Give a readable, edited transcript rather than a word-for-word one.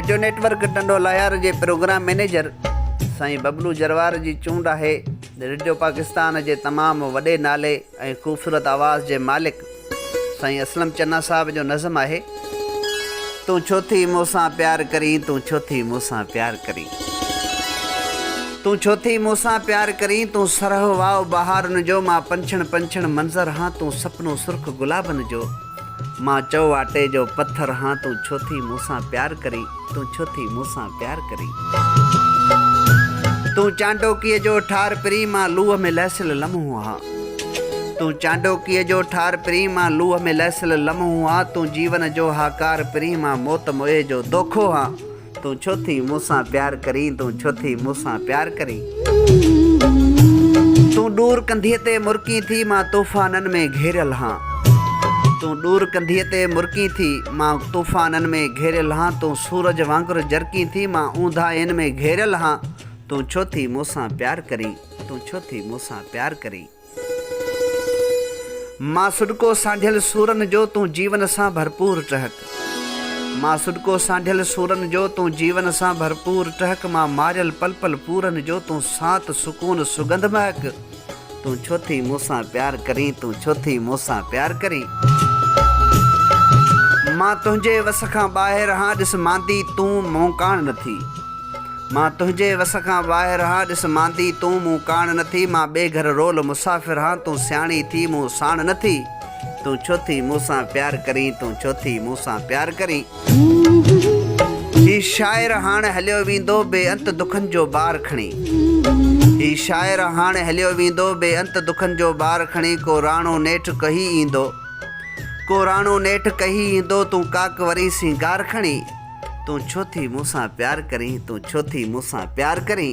Radio network Tando लायार जे programme manager साईं बबलू जरवार जी चूंड है। रेडियो पाकिस्तान जे तमाम वडे नाले ऐं खूबसूरत आवाज़ जे मालिक साईं असलम चन्ना साहब जो नज़म है। तू छो थी मूंसां प्यार करी, तू छो थी मूंसां प्यार करी, तू छो थी मूंसां प्यार करी, तू सरह वाव बहारन जो, मां पंछण पंछण मंज़र हाँ, तू सपनो सुर्ख गुलाबन जो, मां चौ आटे जो पत्थर हाँ, तू छो थी मूंसां प्यार करी, तू छो थी मूंसां प्यार करी। तू चांडोकीअ जो ठार पिरी, मां लूह में लहसिल लम्हो हाँ, तू चांडोकीअ जो ठार पिरी, मां लूह में लहसिल लम्हो हाँ, तू जीवन जो हाकार पिरी, मां मौत मोए जो दोखो हाँ, तू छो थी मूंसां प्यार करी, तू छो थी मूंसां प्यार करी। तू दूर कंधीअ ते मुर्की थी, मां तूफ़ाननि में घेरियल हाँ, तू दूर कंधीअ ते मुर्की थी, मां तूफ़ाननि में घेरियल हाँ, तू सूरज वांगुरु जरकी थी, मां ऊंधाइनि में घेरियल हाँ, तू छो थी मूंसां प्यार करी, तू छो थी मूंसां प्यार करी। मां सुडको सांढियल सूरन जो, तू जीवन सां भरपूर टहक, मां सुडको सांढियल सूरन जो, तू जीवन सां भरपूर टहक, मां मारियल पल पल पूरन जो, तू सात सुकून सुगंध महक, तू छो थी मूंसां प्यार करी, तू छो थी मूंसां प्यार करी। मां तुंहिंजे वस खां ॿाहिरि हाँ, ॾिस मांदी तूं मूं कान नथी, मां तुंहिंजे वस खां ॿाहिरि हाँ, ॾिस मांदी तूं मूं कान नथी, मां ॿिए घर रोल मुसाफ़िर हाँ, तूं सियाणी थी मूं साण नथी, तू छो थी मूंसां प्यार करी, तू छो थी मूंसां प्यार करी। ही शाइर हाणे हलियो वेंदो बेअंत दुखनि जो बार खणी, ही शाइर हाणे हलियो वेंदो बेअंत दुखनि जो बार खणी, को राणो नेठ कही ईंदो, को राणो नेठ कही ईंदो, तूं काक वरी सिंगार खणी, तू छो थी मूंसां प्यार करी, तू छो थी मूंसां प्यार करी।